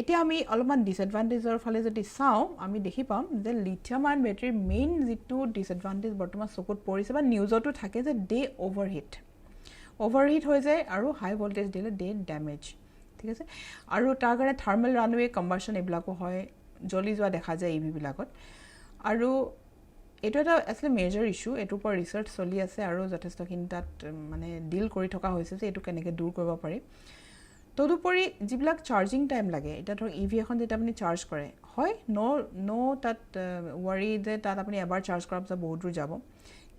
এতিয়া আমি অলপমান ডিছএডভান্টেজৰ ফালে যদি চাওঁ, আমি দেখি পাম যে লিথিয়াম আয়ন বেটাৰীৰ মেইন যিটো ডিছএডভান্টেজ বৰ্তমান চকুত পৰিছে বা নিউজতো থাকে যে দে অভাৰহিট হৈ যায় আৰু হাই ভল্টেজ দিলে দে ডেমেজ, ঠিক আছে। আৰু তাৰ কাৰণে থাৰ্মেল ৰানৱে কম্বাশ্যন এইবিলাকো হয়, জ্বলি যোৱা দেখা যায় ইভিবিলাকত। আৰু এইটো এটা আচলতে মেজৰ ইছ্যু, এইটোৰ ওপৰত ৰিচাৰ্চ চলি আছে আৰু যথেষ্টখিনি তাত মানে ডিল কৰি থকা হৈছে যে এইটো কেনেকৈ দূৰ কৰিব পাৰি। তদুপৰি যিবিলাক চাৰ্জিং টাইম লাগে, এতিয়া ধৰক ইভি এখন যেতিয়া আপুনি চাৰ্জ কৰে, হয় ন' তাত ৱাৰি যে তাত আপুনি এবাৰ চাৰ্জ কৰাৰ পিছত বহুত দূৰ যাব,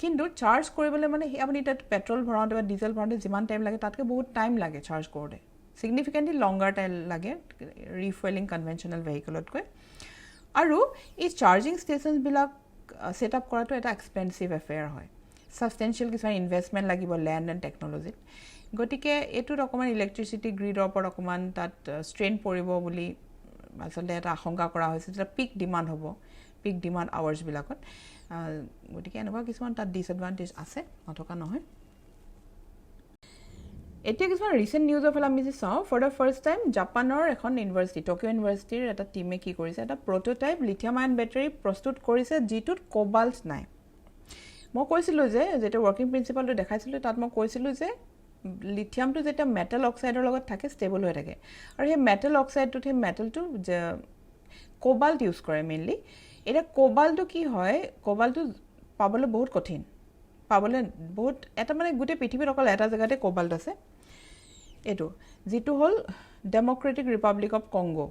কিন্তু চাৰ্জ কৰিবলৈ মানে আপুনি তাত পেট্ৰল ভৰাওঁতে বা ডিজেল ভৰাওঁতে যিমান টাইম লাগে তাতকৈ বহুত টাইম লাগে চাৰ্জ কৰোঁতে, ছিগনিফিকেণ্টলি লংগাৰ টাইম লাগে ৰিফুৱেলিং কনভেনশ্যনেল ভেহিকলতকৈ। আৰু এই চাৰ্জিং ষ্টেচনছবিলাক ছেট আপ কৰাটো এটা এক্সপেঞ্চিভ এফেয়াৰ হয়, ছাবষ্টেঞ্চিয়েল কিছুমান ইনভেষ্টমেণ্ট লাগিব লেণ্ড এণ্ড টেকন'লজিত। গতিকে এইটোত অকণমান ইলেক্ট্ৰিচিটি গ্ৰীডৰ ওপৰত অকণমান তাত ষ্ট্ৰেইন পৰিব বুলি আচলতে এটা আশংকা কৰা হৈছে, যেতিয়া পিক ডিমাণ্ড হ'ব, পিক ডিমাণ্ড আৱাৰ্ছবিলাকত। গতিকে এনেকুৱা কিছুমান তাত ডিছএডভান্টেজ আছে, নথকা নহয়। এতিয়া কিছুমান ৰিচেণ্ট নিউজৰ ফালে আমি যদি চাওঁ, ফৰ দ্য ফাৰ্ষ্ট টাইম জাপানৰ এখন ইউনিভাৰ্চিটি, টকিঅ' ইউনিভাৰ্চিটিৰ এটা টীমে কি কৰিছে, এটা প্ৰটোটাইপ লিথিয়াম আয়ন বেটাৰী প্ৰস্তুত কৰিছে যিটোত কোবাল্ট নাই। মই কৈছিলোঁ যে যেতিয়া ৱৰ্কিং প্ৰিন্সিপালটো দেখাইছিলোঁ তাত মই কৈছিলোঁ যে লিথিয়ামটো যেতিয়া মেটেল অক্সাইডৰ লগত থাকে ষ্টেবল হৈ থাকে, আৰু সেই মেটেল অক্সাইডটোত সেই মেটেলটো কোবাল্ট ইউজ কৰে মেইনলি। এতিয়া কোবাল্টটো কি হয়, কোবাল্টটো পাবলৈ বহুত কঠিন, পাবলৈ বহুত এটা মানে গোটেই পৃথিৱীত অকল এটা জেগাতে কোবাল্ট আছে, এইটো যিটো হ'ল ডেম'ক্ৰেটিক ৰিপাব্লিক অফ কংগো,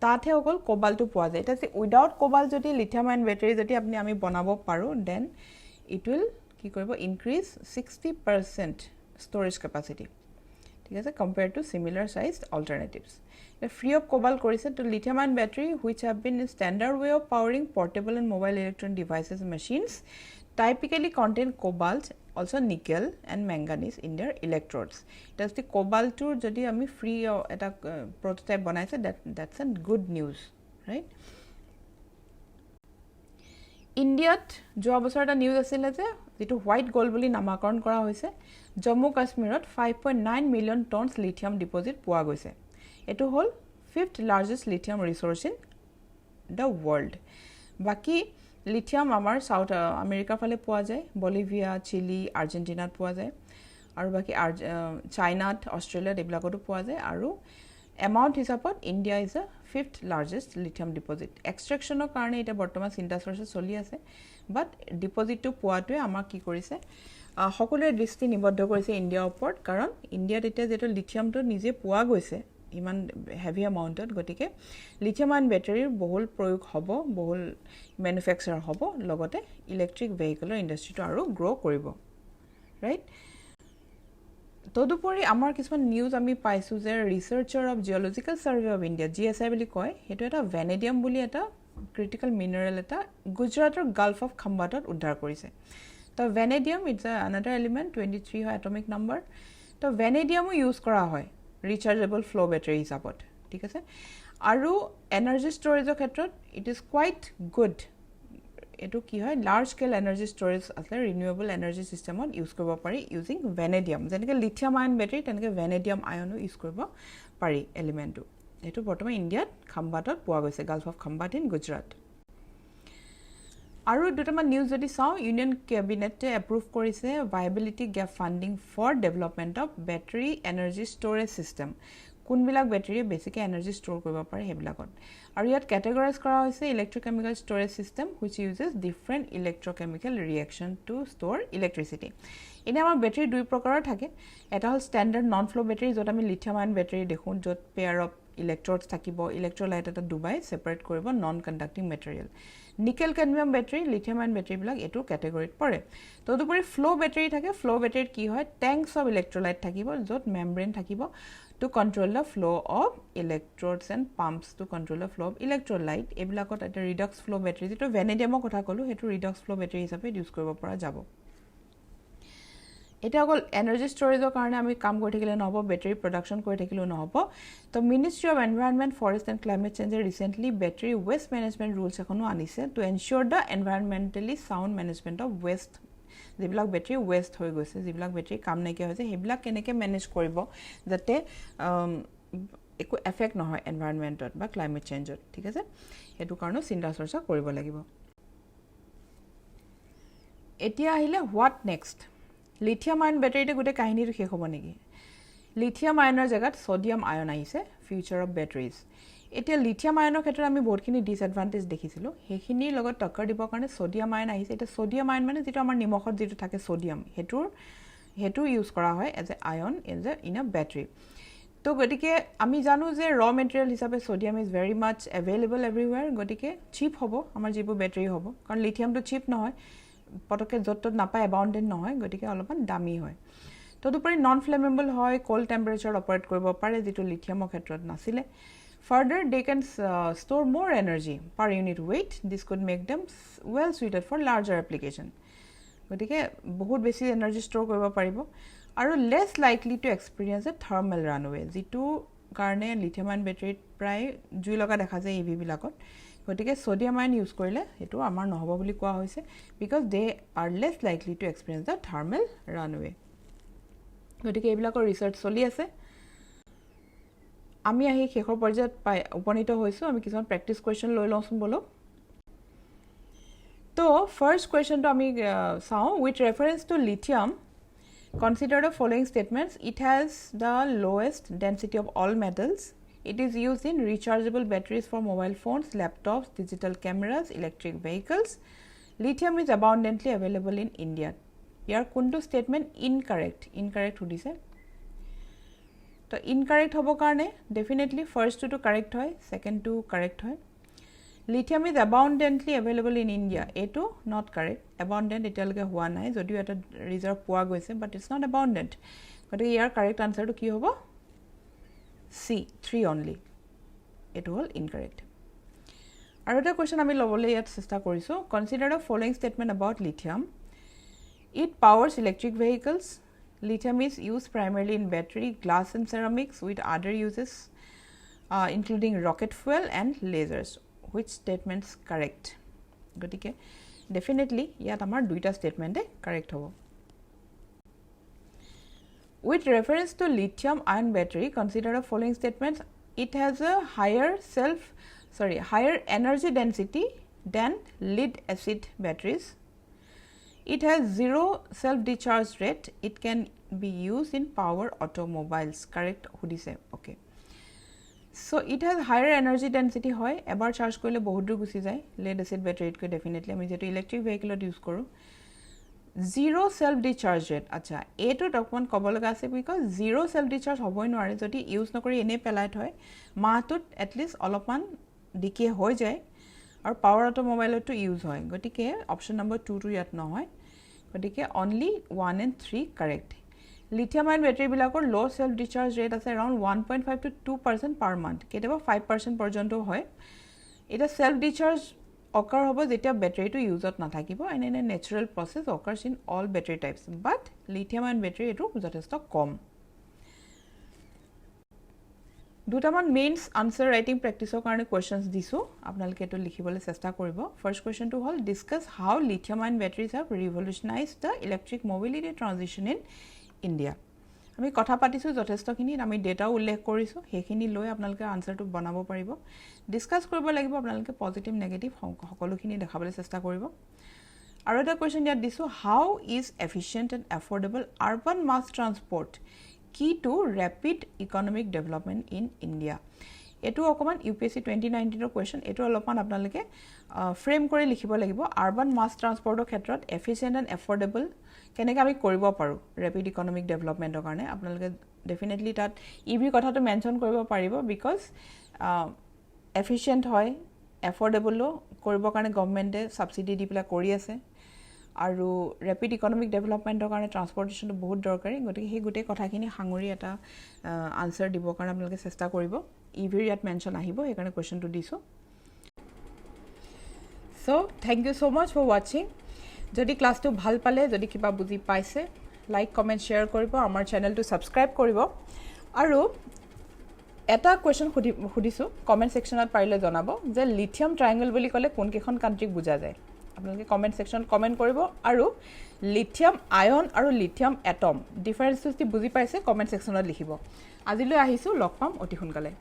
তাতহে অকল কোবাল্টটো পোৱা যায়। এতিয়া উইদাউট কোবাল্ট যদি লিথিয়াম আয়ন বেটাৰী যদি আমি বনাব পাৰোঁ, দেন ইট উইল কি কৰিব, ইনক্ৰিজ 60% ষ্ট'ৰেজ কেপাচিটি, ঠিক আছে, compare to similar sized alternatives. Free of cobalt কৰিছে। তো lithium ion battery which have been standard way of powering portable and mobile electronic devices machines typically contain cobalt, also' nickel and manganese in their electrodes. এতিয়া যদি কোবাল্টটোৰ যদি আমি free এটা prototype বনাইছে, that's a good news, right. ইণ্ডিয়াত যোৱা বছৰ এটা নিউজ আছিলে যে যিটো হোৱাইট গ'ল্ড বুলি নামাকৰণ কৰা হৈছে, জম্মু কাশ্মীৰত 5.9 মিলিয়ন টনছ লিথিয়াম ডিপজিট পোৱা গৈছে। এইটো হ'ল 5th largest lithium resource in the world. বাকী লিথিয়াম আমাৰ চাউথ আমেৰিকাৰ ফালে পোৱা যায়, বলিভিয়া, চিলি, আৰ্জেণ্টিনাত পোৱা যায়, আৰু বাকী চাইনাত, অষ্ট্ৰেলিয়াত এইবিলাকতো পোৱা যায়, আৰু এমাউণ্ট হিচাপত India is the 5th largest lithium deposit এক্সট্ৰেকশ্যনৰ কাৰণে এতিয়া বৰ্তমান চিন্তা চৰ্চা চলি আছে বাট ডিপজিটটো পোৱাটোৱে আমাক কি কৰিছে সকলোৰে দৃষ্টি নিবদ্ধ কৰিছে ইণ্ডিয়াৰ ওপৰত কাৰণ ইণ্ডিয়াত এতিয়া যিটো লিথিয়ামটো নিজে পোৱা গৈছে ইমান হেভি এমাউণ্টত গতিকে লিথিয়াম আয়ন বেটাৰীৰ বহুল প্ৰয়োগ হ'ব বহুল মেনুফেকচাৰ হ'ব লগতে ইলেক্ট্ৰিক ভেহিকলৰ ইণ্ডাষ্ট্ৰিটো আৰু গ্ৰ' কৰিব ৰাইট তদুপৰি আমাৰ কিছুমান নিউজ আমি পাইছোঁ যে researcher of geological survey of India GSI বুলি কয় সেইটো এটা ভেনেডিয়াম বুলি এটা ক্ৰিটিকেল মিনাৰেল এটা গুজৰাটৰ গাল্ফ অফ খাম্বাটত উদ্ধাৰ কৰিছে তো ভেনেডিয়াম ইটছ আনাদাৰ এলিমেণ্ট 23 হয় এটমিক নাম্বাৰ তো ভেনেডিয়ামো ইউজ কৰা হয় ৰিচাৰ্জেবল ফ্ল' বেটাৰী হিচাপত ঠিক আছে আৰু এনাৰ্জি ষ্ট'ৰেজৰ ক্ষেত্ৰত ইট ইজ কোৱাইট গুড এইটো কি হয় লাৰ্জ স্কেল এনাৰ্জি ষ্ট'ৰেজ আছে ৰিনিউৱেবল এনাৰ্জি ছিষ্টেমত ইউজ কৰিব পাৰি ইউজিং ভেনেডিয়াম যেনেকৈ লিথিয়াম আয়ন বেটাৰী তেনেকৈ ভেনেডিয়াম আয়নো ইউজ কৰিব পাৰি এলিমেণ্টটো এইটো বৰ্তমান ইণ্ডিয়াত খাম্বাটত পোৱা গৈছে gulf of Khambhat in Gujarat আৰু দুটামান নিউজ যদি চাওঁ ইউনিয়ন কেবিনেটে এপ্ৰুভ কৰিছে viability gap funding for development of battery energy storage system কোনবিলাক বেটাৰীয়ে বেছিকৈ এনাৰ্জি ষ্ট'ৰ কৰিব পাৰে সেইবিলাকত আৰু ইয়াত কেটেগৰাইজ কৰা হৈছে electrochemical storage system which uses different electrochemical reaction to store electricity এনে আমাৰ বেটাৰী দুই প্ৰকাৰৰ থাকে এটা হ'ল ষ্টেণ্ডাৰ্ড নন ফ্ল' বেটাৰী য'ত আমি লিথিয়াম আয়ন বেটাৰী দেখোঁ য'ত পেয়াৰ অফ ইলেক্ট্ৰডছ থাকিব ইলেক্ট্ৰলাইট এটা ডুবাই ছেপাৰেট কৰিব non conducting material nickel cadmium battery lithium ion বেটাৰীবিলাক এইটো কেটেগৰীত পৰে তদুপৰি ফ্ল' বেটাৰী থাকে ফ্ল' বেটাৰীত কি হয় টেংকছ অফ ইলেক্ট্ৰলাইট থাকিব য'ত মেমব্ৰেইন থাকিব to control the flow of electrodes and pumps to control the flow of electrolyte এইবিলাকত এটা ৰিডক্স ফ্ল' বেটাৰী যিটো ভেনেডিয়ামৰ কথা ক'লোঁ সেইটো ৰিডক্স ফ্ল' বেটাৰী হিচাপে ইউজ কৰিব পৰা যাব এটা অকল এনাৰ্জি ষ্ট'ৰেজৰ কাৰণে আমি কাম কৰি থাকিলে নহ'ব বেটাৰী প্ৰডাকশ্যন কৰি থাকিলেও নহ'ব তো ministry of environment forest and climate চেঞ্জে recently battery waste management rules এখনো আনিছে to ensure the environmentally sound management of waste যিবিলাক বেটাৰী ৱেষ্ট হৈ গৈছে যিবিলাক বেটাৰী কাম নাইকিয়া হৈছে সেইবিলাক কেনেকৈ মেনেজ কৰিব যাতে একো এফেক্ট নহয় এনভাইৰনমেণ্টত বা ক্লাইমেট চেঞ্জত ঠিক আছে সেইটো কাৰণেও চিন্তা চৰ্চা কৰিব লাগিব এতিয়া আহিলে হোৱাট নেক্সট লিথিয়াম আয়ন বেটাৰীতে গোটেই কাহিনীটো শেষ হ'ব নেকি লিথিয়াম আয়নৰ জেগাত ছ'ডিয়াম আয়ন আহিছে ফিউচাৰ অফ বেটাৰীজ এতিয়া লিথিয়াম আয়নৰ ক্ষেত্ৰত আমি বহুতখিনি ডিছএডভান্টেজ দেখিছিলোঁ সেইখিনিৰ লগত টক্কৰ দিবৰ কাৰণে ছ'ডিয়াম আয়ন আহিছে এতিয়া ছ'ডিয়াম আয়ন মানে যিটো আমাৰ নিমখত যিটো থাকে ছ'ডিয়াম সেইটো ইউজ কৰা হয় as a ion in a battery তো গতিকে আমি জানো যে ৰ মেটেৰিয়েল হিচাপে sodium is very much available everywhere গতিকে চিপ হ'ব আমাৰ যিবোৰ বেটাৰী হ'ব কাৰণ লিথিয়ামটো চিপ নহয় পটককৈ য'ত ত'ত নাপায় এবাউণ্ডেণ্ট নহয় গতিকে অলপমান দামী হয় তদুপৰি নন ফ্লেমেবল হয় ক'ল্ড টেম্পাৰেচাৰত অপাৰেট কৰিব পাৰে যিটো লিথিয়ামৰ ক্ষেত্ৰত নাছিলে Further, they can store more energy per unit weight. This could make them well suited for larger application. গতিকে বহুত বেছি এনাৰ্জি ষ্ট'ৰ কৰিব পাৰিব আৰু less likely to experience a thermal runaway যিটো কাৰণে লিথিয়াম আয়ন বেটাৰীত প্ৰায় জুই লগা দেখা যায় ইভিবিলাকত গতিকে ছ'ডিয়াম আয়ন ইউজ কৰিলে সেইটো আমাৰ নহ'ব বুলি কোৱা হৈছে because they are less likely to experience the thermal runaway গতিকে এইবিলাকৰ ৰিচাৰ্চ চলি আছে আমি আহি শেষৰ পৰ্যায়ত উপনীত হৈছোঁ আমি কিছুমান প্ৰেক্টিছ কুৱেশ্যন লৈ লওঁচোন বলক তো ফাৰ্ষ্ট কুৱেশ্যনটো আমি চাওঁ with reference to lithium consider the following statements it has the lowest density of all metals it is use in rechargeable batteries for mobile phones laptops digital cameras electric vehicles lithium is abundantly available in ইণ্ডিয়াত ইয়াৰ কোনটো statement incorrect সুধিছে তো incorrect হ'বৰ কাৰণে definitely ফাৰ্ষ্টটো correct হয় ছেকেণ্ডটো কাৰেক্ট হয় lithium is abundantly available in India এইটো নট কাৰেক্ট এবাউণ্ডেণ্ট এতিয়ালৈকে হোৱা নাই যদিও এটা ৰিজাৰ্ভ পোৱা গৈছে বাট ইটছ নট এবাউণ্ডেণ্ট গতিকে ইয়াৰ কাৰেক্ট আনচাৰটো কি হ'ব চি 3 অনলি এইটো হ'ল ইনকাৰেক্ট আৰু এটা কুৱেশ্যন আমি ল'বলৈ ইয়াত চেষ্টা কৰিছোঁ consider the following statement about lithium it powers electric vehicles Lithium is used primarily in battery, glass and ceramics with other uses including rocket fuel and lasers. Which statements correct? Gotike definitely yat amar duita statement correct hobo. With reference to lithium ion battery, consider the following statements. It has a higher energy density than lead acid batteries. It has zero self-discharge rate. It can be used in power automobiles. Correct? Hudise. Okay. So it has higher energy density হয় এবাৰ charge কৰিলে বহুত দূৰ গুচি যায় lead acid batteryতকৈ definitely আমি যেটো electric ভেহিকলত use কৰোঁ zero self discharge rate আচ্ছা এইটো ডকুমেন্ট ক'ব লগা আছে বিকজ zero self discharge হ'বই নোৱাৰে যদি ইউজ নকৰি এনে পেলাই থয় মাহটোত এটলিষ্ট অলপমান ডিকে হৈ যায় আৰু পাৱাৰ অটোমোবাইলতো ইউজ হয় গতিকে অপচন নম্বৰ 2 টো ইয়াত নহয় গতিকে only 1 and 3 correct lithium ion battery বিলাকৰ low self discharge rate আছে around 1.5 to 2% per month কেতিয়াবা 5% পৰ্যন্ত হয় এটা self discharge occur হ'ব যেতিয়া ব্যাটাৰীটো ইউজত নাথাকিব and in a natural process occurs in all battery types but lithium ion battery এটো যথেষ্ট কম দুটামান মেইনস আনসাৰ ৰাইটিং প্ৰেক্টিছৰ কাৰণে কোৱেশ্চনছ দিছো আপোনালোকে এটো লিখিবলৈ চেষ্টা কৰিব ফাৰ্স্ট কোৱেশ্চনটো হ'ল discuss how lithium ion batteries have revolutionized the electric mobility transition in India আমি কথা পাতিছো যথেষ্টখিনি আমি ডেটা উল্লেখ কৰিছো হেখিনি লৈ আপোনালোকে আনসাৰটো বনাব পাৰিব ডিসকাস কৰিব লাগিব আপোনালোকে পজিটিভ নেগেটিভ সকলোখিনি দেখাবলৈ চেষ্টা কৰিব আৰু এটা কোৱেশ্চন ইয়াত দিছো how is efficient and affordable urban mass transport key to rapid economic development in India এটো অকমান UPSC 2019 ৰ কোৱেশ্চন এটো অলপমান আপোনালোকে ফ্ৰেম কৰি লিখিব লাগিব আৰবান মাছ ট্ৰান্সপোৰ্টৰ ক্ষেত্ৰত এফিশিয়েন্ট এণ্ড এফৰ্ডেবল কেনেকৈ আমি কৰিব পাৰো ৰেপিড ইকোনমিক ডেভেলপমেন্টৰ কাৰণে আপোনালোকে ডেফিনেটলি তাত ইভি কথাটো মেনশন কৰিব পাৰিব বিকজ এফিশিয়েন্ট হয় এফৰ্ডেবলও কৰিবৰ কাৰণে গভৰ্নমেন্টে সাবসিডি দি পেলা কৰি আছে আৰু ৰেপিড ইকোনমিক ডেভেলপমেন্টৰ কাৰণে ট্ৰান্সপোৰ্টেশনটো বহুত দৰকাৰী গতিকে সেই গুটে কথাখিনি হাঙৰি এটা আনসাৰ দিব কাৰণে আপোনালোকে চেষ্টা কৰিব ইভিৰ ইয়াত মেনশন আহিব এই কাৰণে কোৱেশ্চনটো দিছো so thank you so much for watching যদি ক্লাসটো ভাল পালে যদি কিবা বুজি পাইছে লাইক কমেন্ট শেয়াৰ কৰিব আমাৰ চেনেলটো সাবস্ক্ৰাইব কৰিব আৰু এটা কোৱেশ্চন খুদিছো কমেন্ট সেকশনত পাৰিলে জনাব যে লিথিয়াম ট্ৰায়াঙ্গল বুলি ক'লে কোন কেখন কান্ট্ৰিক বুজা যায় আপোনালোকে কমেন্ট সেকশন কমেন্ট কৰিব আৰু লিথিয়াম আয়ন আৰু লিথিয়াম এটম ডিফাৰেন্সটো বুজি পাইছে কমেন্ট সেকশনত লিখিব আজিলৈ আহিছো লগ পাম অতি সোনকালে